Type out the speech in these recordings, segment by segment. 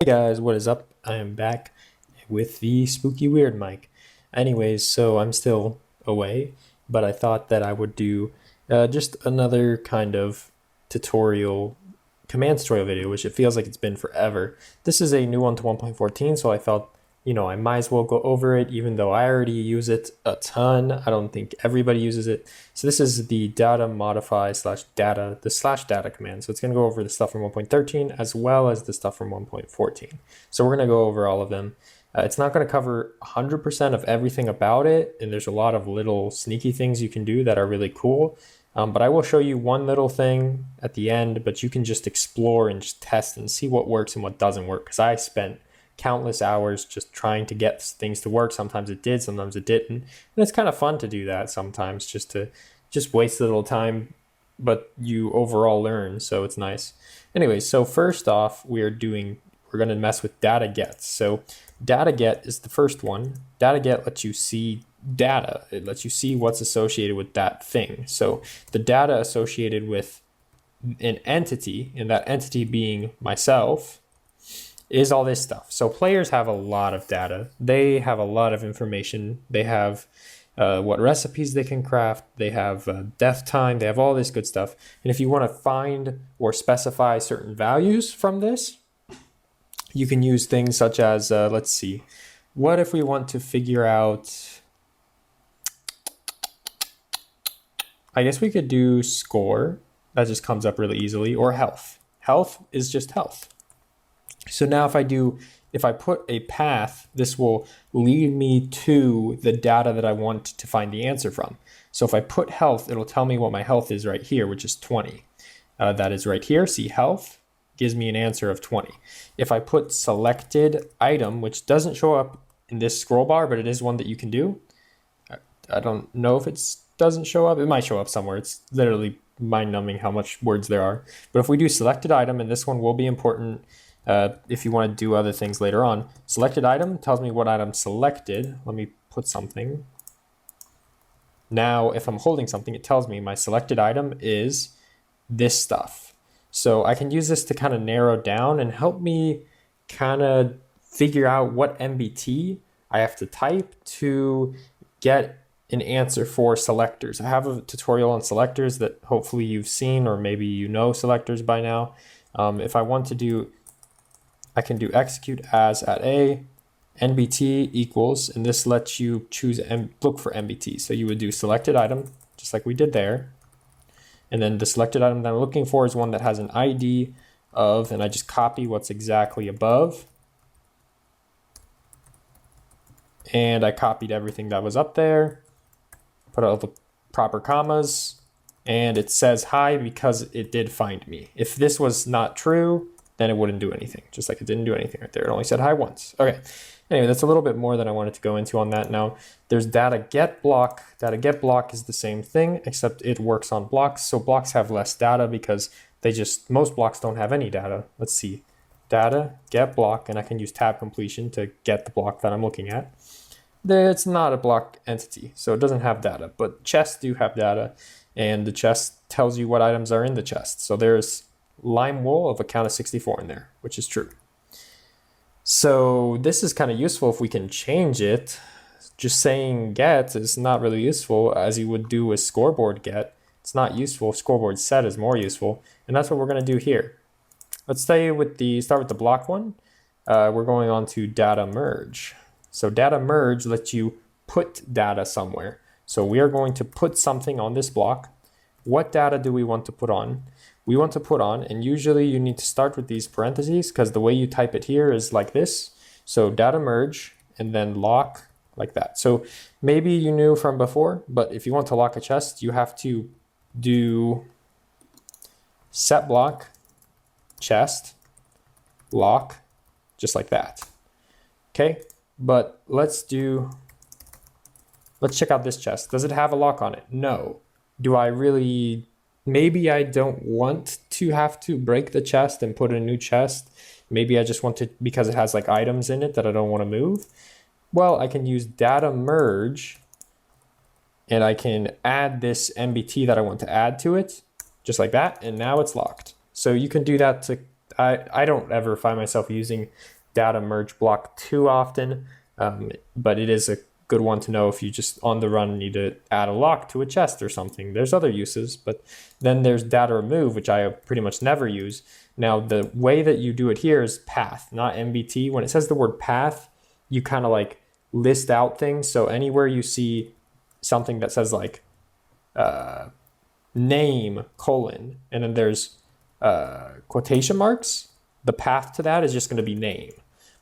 Hey guys, what is up? I am back with the spooky weird mic. Anyways, so I'm still away, but I thought that I would do just another kind of tutorial, command tutorial video, which it feels like it's been forever. This is a new one to 1.14, so I felt, I might as well go over it, even though I already use it a ton. I don't think everybody uses it. So this is the data modify slash data, the slash data command. So it's going to go over the stuff from 1.13 as well as the stuff from 1.14. So we're going to go over all of them. It's not going to cover 100% of everything about it, and there's a lot of little sneaky things you can do that are really cool. But I will show you one little thing at the end, but you can just explore and just test and see what works and what doesn't work, because I spent countless hours just trying to get things to work. Sometimes it did, sometimes it didn't. And it's kind of fun to do that sometimes, just to waste a little time, but you overall learn, so it's nice. Anyway, so first off, we're going to mess with data get. So data get is the first one. Data get lets you see data. It lets you see what's associated with that thing. So the data associated with an entity, and that entity being myself, is all this stuff. So players have a lot of data. They have a lot of information. They have what recipes they can craft. They have death time. They have all this good stuff. And if you want to find or specify certain values from this, you can use things such as, let's see, what if we want to figure out, I guess we could do score. That just comes up really easily, or health. Health is just health. So now if I put a path, this will lead me to the data that I want to find the answer from. So if I put health, it'll tell me what my health is right here, which is 20. That is right here. See, health gives me an answer of 20. If I put selected item, which doesn't show up in this scroll bar, but it is one that you can do. I don't know if it doesn't show up. It might show up somewhere. It's literally mind-numbing how much words there are. But if we do selected item, and this one will be important if you want to do other things later on. Selected item tells me what item selected. Let me put something. Now, if I'm holding something, it tells me my selected item is this stuff. So I can use this to kind of narrow down and help me kind of figure out what MBT I have to type to get an answer for selectors. I have a tutorial on selectors that hopefully you've seen, or maybe you know selectors by now. If I want to do, I can do execute as at a NBT equals, and this lets you choose look for MBT. So you would do selected item, just like we did there. And then the selected item that I'm looking for is one that has an ID of, and I just copy what's exactly above. And I copied everything that was up there, put all the proper commas, and it says hi because it did find me. If this was not true, then it wouldn't do anything, just like it didn't do anything right there. It only said hi once. Okay, anyway, that's a little bit more than I wanted to go into on that. Now, there's data get block. Data get block is the same thing, except it works on blocks. So blocks have less data because most blocks don't have any data. Let's see, data get block, and I can use tab completion to get the block that I'm looking at. It's not a block entity, so it doesn't have data, but chests do have data, and the chest tells you what items are in the chest. So there's lime wool of a count of 64 in there, which is true. So this is kind of useful if we can change it. Just saying get is not really useful, as you would do with scoreboard get. It's not useful. Scoreboard set is more useful, and that's what we're going to do here. Let's start with the block one. We're going on to data merge. So data merge lets you put data somewhere. So we are going to put something on this block. What data do we want to put on? We want to put on, and usually you need to start with these parentheses because the way you type it here is like this. So data merge and then lock like that. So maybe you knew from before, but if you want to lock a chest, you have to do set block chest lock, just like that. Okay, but let's check out this chest. Does it have a lock on it? No. Do I really? Maybe I don't want to have to break the chest and put in a new chest. Maybe I just want to, because it has like items in it that I don't want to move. Well, I can use data merge, and I can add this MBT that I want to add to it, just like that, and now it's locked. So you can do that to I don't ever find myself using data merge block too often, but it is a good one to know if you just on the run need to add a lock to a chest or something. There's other uses, but then there's data remove, which I pretty much never use. Now, the way that you do it here is path, not MBT. When it says the word path, you kind of like list out things. So anywhere you see something that says like name colon, and then there's quotation marks, the path to that is just going to be name.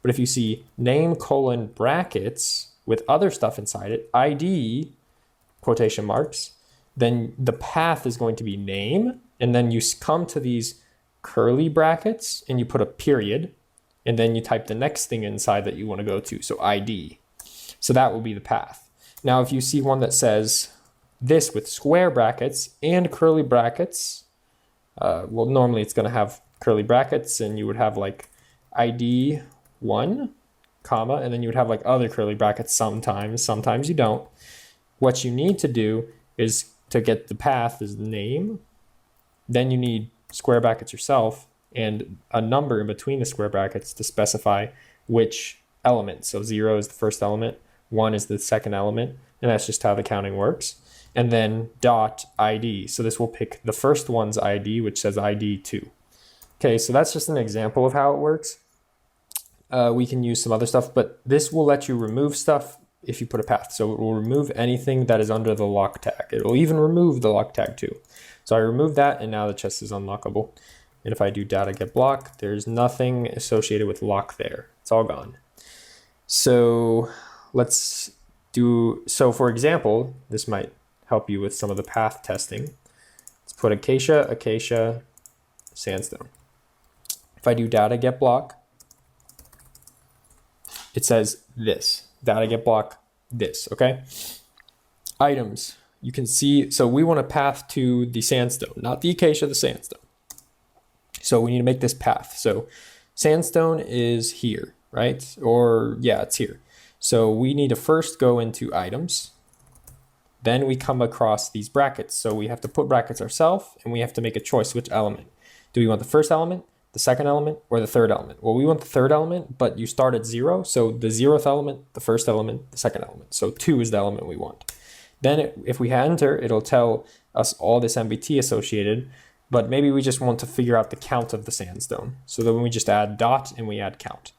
But if you see name colon brackets with other stuff inside it, ID quotation marks, then the path is going to be name, and then you come to these curly brackets and you put a period, and then you type the next thing inside that you want to go to, so ID. So that will be the path. Now, if you see one that says this with square brackets and curly brackets, well, normally it's going to have curly brackets, and you would have like ID 1, comma, and then you would have like other curly brackets sometimes you don't. What you need to do is to get the path is name, then you need square brackets yourself and a number in between the square brackets to specify which element. So 0 is the first element, 1 is the second element, and that's just how the counting works. And then dot ID. So this will pick the first one's ID, which says ID 2. Okay, so that's just an example of how it works. We can use some other stuff, but this will let you remove stuff if you put a path. So it will remove anything that is under the lock tag. It will even remove the lock tag too. So I removed that, and now the chest is unlockable. And if I do data get block, there's nothing associated with lock there. It's all gone. So let's do, so for example, this might help you with some of the path testing. Let's put acacia, sandstone. If I do data get block, it says this, data get block this, okay? Items, you can see, so we want a path to the sandstone, not the acacia, the sandstone. So we need to make this path. So sandstone is here, right? Or yeah, it's here. So we need to first go into items. Then we come across these brackets. So we have to put brackets ourselves, and we have to make a choice which element. Do we want the first element, the second element, or the third element? Well, we want the third element, but you start at 0. So the 0th element, the first element, the second element. So 2 is the element we want. Then if we enter, it'll tell us all this MBT associated, but maybe we just want to figure out the count of the sandstone. So then we just add dot and we add count.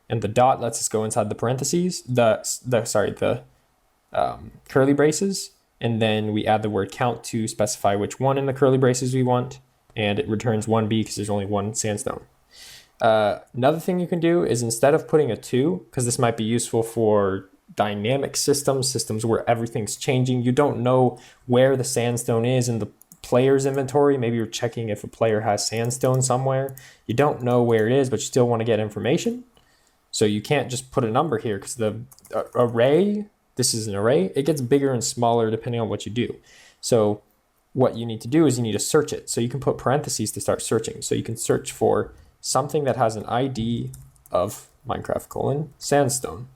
And the dot lets us go inside the parentheses, the curly braces, and then we add the word count to specify which one in the curly braces we want, and it returns 1B because there's only one sandstone. Another thing you can do is instead of putting a 2, because this might be useful for dynamic systems where everything's changing, you don't know where the sandstone is in the player's inventory. Maybe you're checking if a player has sandstone somewhere. You don't know where it is, but you still want to get information. So you can't just put a number here because the array, this is an array, it gets bigger and smaller depending on what you do. So what you need to do is you need to search it. So you can put parentheses to start searching. So you can search for something that has an ID of Minecraft : sandstone.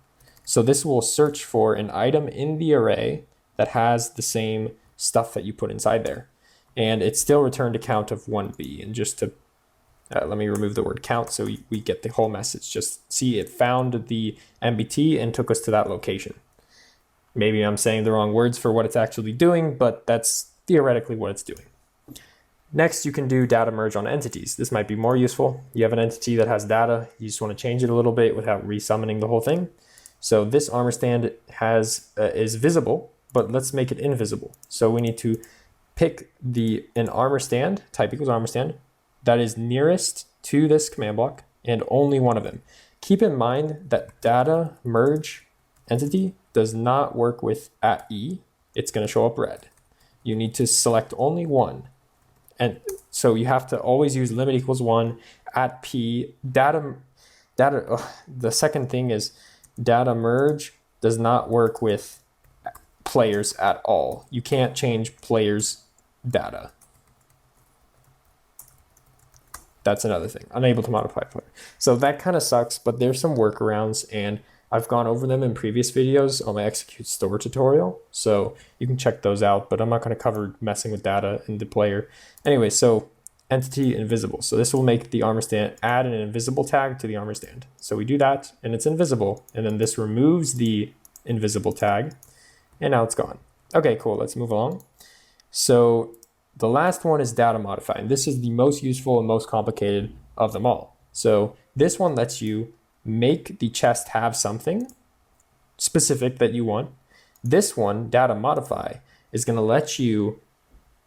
So this will search for an item in the array that has the same stuff that you put inside there. And it still returned a count of 1B. And just to, let me remove the word count so we get the whole message. Just see, it found the MBT and took us to that location. Maybe I'm saying the wrong words for what it's actually doing, but that's theoretically what it's doing. Next, you can do data merge on entities. This might be more useful. You have an entity that has data. You just want to change it a little bit without resummoning the whole thing. So this armor stand is visible, but let's make it invisible. So we need to pick an armor stand, type equals armor stand, that is nearest to this command block, and only one of them. Keep in mind that data merge entity does not work with @e. It's going to show up red. You need to select only one. And so you have to always use limit equals 1 @p. The second thing is data merge does not work with players at all. You can't change players' data. That's another thing. Unable to modify player. So that kind of sucks, but there's some workarounds, and I've gone over them in previous videos on my execute store tutorial. So you can check those out, but I'm not going to cover messing with data in the player. Anyway, so entity invisible. So this will make the armor stand, add an invisible tag to the armor stand. So we do that and it's invisible. And then this removes the invisible tag and now it's gone. Okay, cool. Let's move along. So the last one is data modify. And this is the most useful and most complicated of them all. So this one lets you make the chest have something specific that you want. This one, data modify, is going to let you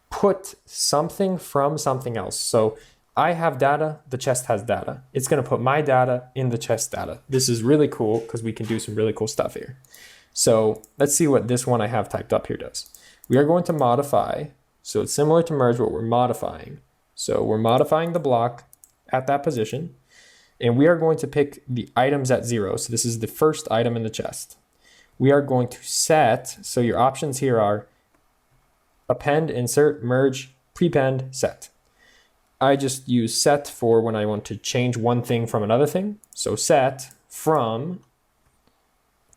put something from something else. So I have data, the chest has data. It's going to put my data in the chest data. This is really cool because we can do some really cool stuff here. So let's see what this one I have typed up here does. We are going to modify. So it's similar to merge, but we're modifying. So we're modifying the block at that position. And we are going to pick the items at 0. So this is the first item in the chest. We are going to set, so your options here are append, insert, merge, prepend, set. I just use set for when I want to change one thing from another thing. So set from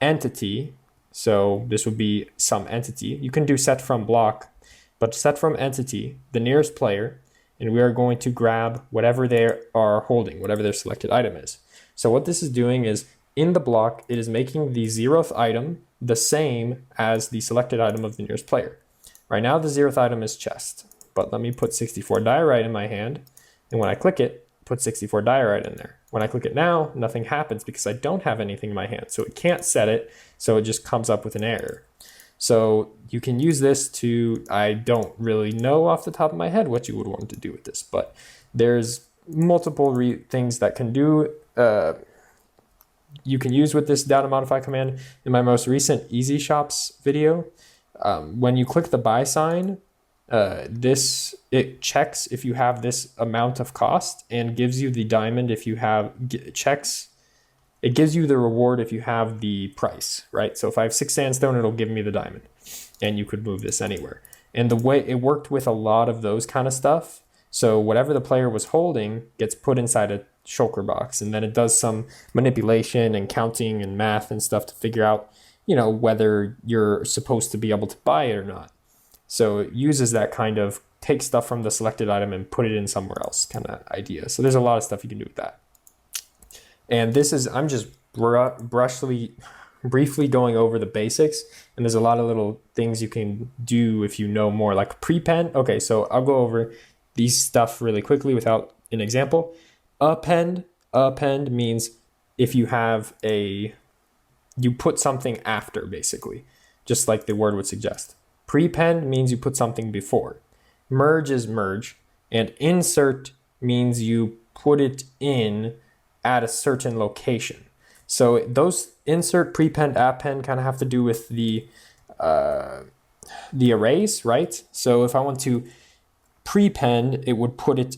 entity. So this would be some entity. You can do set from block, but set from entity, the nearest player, and we are going to grab whatever they are holding, whatever their selected item is. So what this is doing is in the block, it is making the 0th item the same as the selected item of the nearest player. Right now, the 0th item is chest, but let me put 64 diorite in my hand. And when I click it, put 64 diorite in there. When I click it now, nothing happens because I don't have anything in my hand. So it can't set it. So it just comes up with an error. So you can use this to, I don't really know off the top of my head what you would want to do with this, but there's multiple things that can do, you can use with this data modify command. In my most recent Easy Shops video, when you click the buy sign, it checks if you have this amount of cost and gives you the diamond if you have, it gives you the reward if you have the price, right? So if I have 6 sandstone, it'll give me the diamond and you could move this anywhere. And the way it worked with a lot of those kind of stuff. So whatever the player was holding gets put inside a shulker box, and then it does some manipulation and counting and math and stuff to figure out, you know, whether you're supposed to be able to buy it or not. So it uses that kind of take stuff from the selected item and put it in somewhere else kind of idea. So there's a lot of stuff you can do with that. And this is, I'm just briefly going over the basics, and there's a lot of little things you can do if you know more, like prepend. Okay, so I'll go over these stuff really quickly without an example. Append means if you have you put something after, basically, just like the word would suggest. Prepend means you put something before. Merge is merge, and insert means you put it in at a certain location. So those insert, prepend, append kind of have to do with the arrays, right? So if I want to prepend, it would put it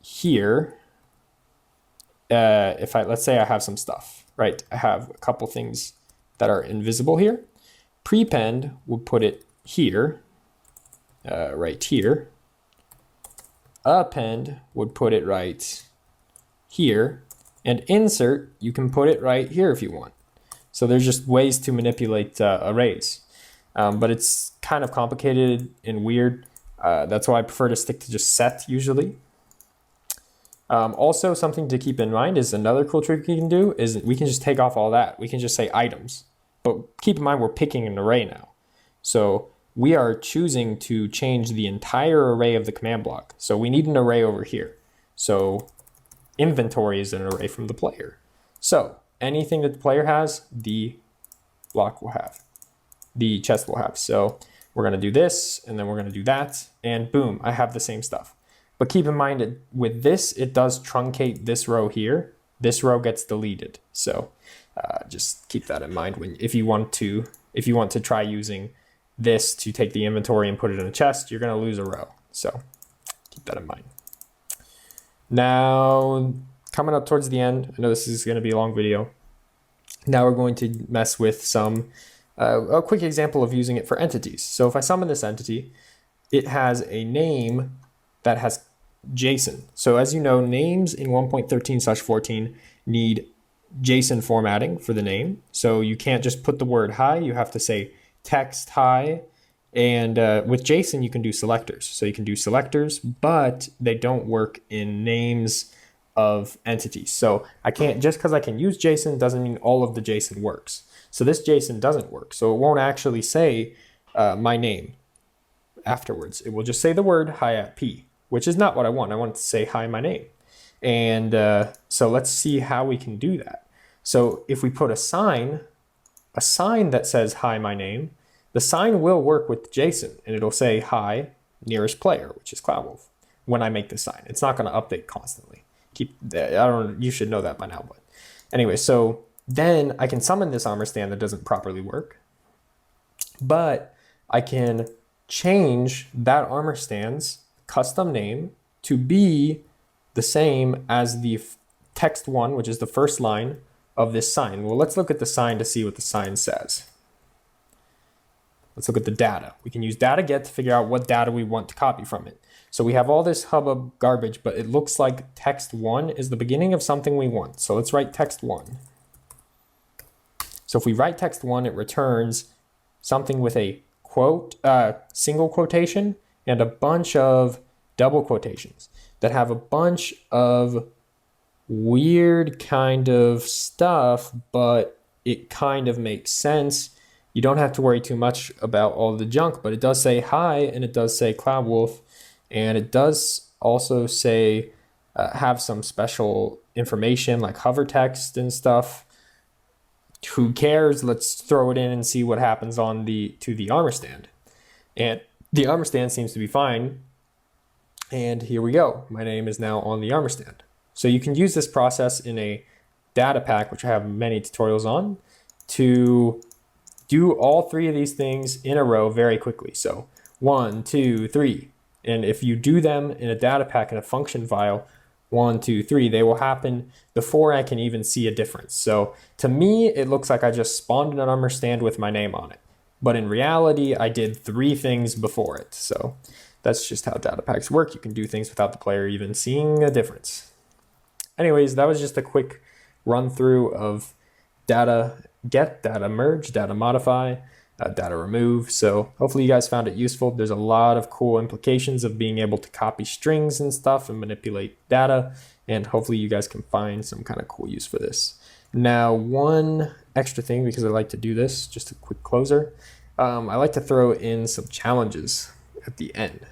here. Let's say I have some stuff, right? I have a couple things that are invisible here. Prepend would put it here, right here. Append would put it right here. And insert, you can put it right here if you want. So there's just ways to manipulate arrays. But it's kind of complicated and weird. That's why I prefer to stick to just set usually. Also, something to keep in mind is another cool trick we can do is we can just take off all that. We can just say items. But keep in mind we're picking an array now. So we are choosing to change the entire array of the command block. So we need an array over here. So inventory is an array from the player. So anything that the player has, the block will have, the chest will have. So we're going to do this, and then we're going to do that, and boom, I have the same stuff. But keep in mind with this, it does truncate this row here. This row gets deleted. So just keep that in mind if you want to try using this to take the inventory and put it in a chest, you're going to lose a row. So keep that in mind. Now, coming up towards the end, I know this is going to be a long video. Now we're going to mess with a quick example of using it for entities. So if I summon this entity, it has a name that has JSON. So as you know, names in 1.13/14 need JSON formatting for the name. So you can't just put the word hi, you have to say text hi, And with JSON, you can do selectors. So you can do selectors, but they don't work in names of entities. So I can't, just because I can use JSON doesn't mean all of the JSON works. So this JSON doesn't work. So it won't actually say my name afterwards. It will just say the word hi at P, which is not what I want. I want it to say hi, my name. And so let's see how we can do that. So if we put a sign that says hi, my name, the sign will work with JSON and it'll say hi, nearest player, which is Cloudwolf, when I make the sign. It's not going to update constantly. You should know that by now, but anyway, so then I can summon this armor stand that doesn't properly work, but I can change that armor stand's custom name to be the same as the text one, which is the first line of this sign. Well, let's look at the sign to see what the sign says. Let's look at the data. We can use data get to figure out what data we want to copy from it. So we have all this hubbub garbage, but it looks like text one is the beginning of something we want. So let's write text one. So if we write text one, it returns something with a quote, single quotation and a bunch of double quotations that have a bunch of weird kind of stuff, but it kind of makes sense. You don't have to worry too much about all the junk, but it does say hi and it does say Cloudwolf, and it does also say have some special information like hover text and stuff. Who cares? Let's throw it in and see what happens on the armor stand. And the armor stand seems to be fine. And here we go. My name is now on the armor stand. So you can use this process in a data pack, which I have many tutorials on, to do all three of these things in a row very quickly. So 1, 2, 3. And if you do them in a data pack in a function file, 1, 2, 3, they will happen before I can even see a difference. So to me, it looks like I just spawned an armor stand with my name on it. But in reality, I did 3 things before it. So that's just how data packs work. You can do things without the player even seeing a difference. Anyways, that was just a quick run through of data get, data merge, data modify, data remove. So hopefully you guys found it useful. There's a lot of cool implications of being able to copy strings and stuff and manipulate data. And hopefully you guys can find some kind of cool use for this. Now, one extra thing, because I like to do this, just a quick closer. I like to throw in some challenges at the end.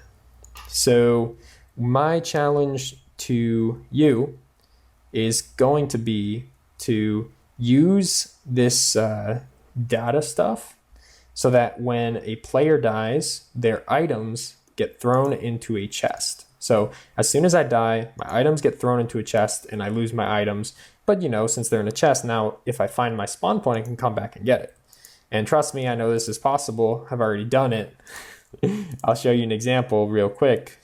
So my challenge to you is going to be to use this data stuff so that when a player dies, their items get thrown into a chest. So as soon as I die, my items get thrown into a chest and I lose my items. But you know, since they're in a chest, now if I find my spawn point, I can come back and get it. And trust me, I know this is possible. I've already done it. I'll show you an example real quick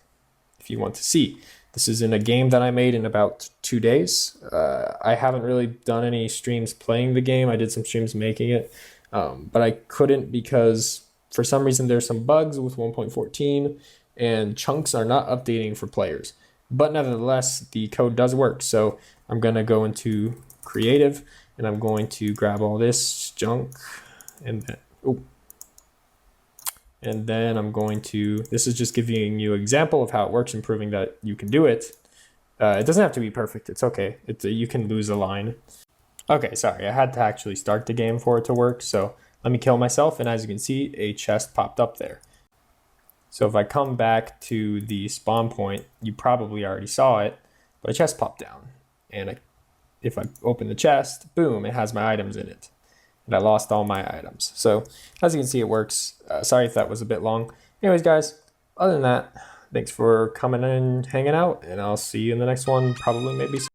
if you want to see. This is in a game that I made in about 2 days. I haven't really done any streams playing the game. I did some streams making it, but I couldn't because for some reason there's some bugs with 1.14 and chunks are not updating for players. But nevertheless, the code does work. So I'm going to go into creative and I'm going to grab all this junk and then, and then I'm going to, this is just giving you an example of how it works and proving that you can do it. It doesn't have to be perfect. It's okay. You can lose a line. Okay, sorry. I had to actually start the game for it to work. So let me kill myself. And as you can see, a chest popped up there. So if I come back to the spawn point, you probably already saw it, but a chest popped down. And if I open the chest, boom, it has my items in it. And I lost all my items. So as you can see, it works. Sorry if that was a bit long. Anyways, guys, other than that, thanks for coming and hanging out, and I'll see you in the next one, probably maybe soon.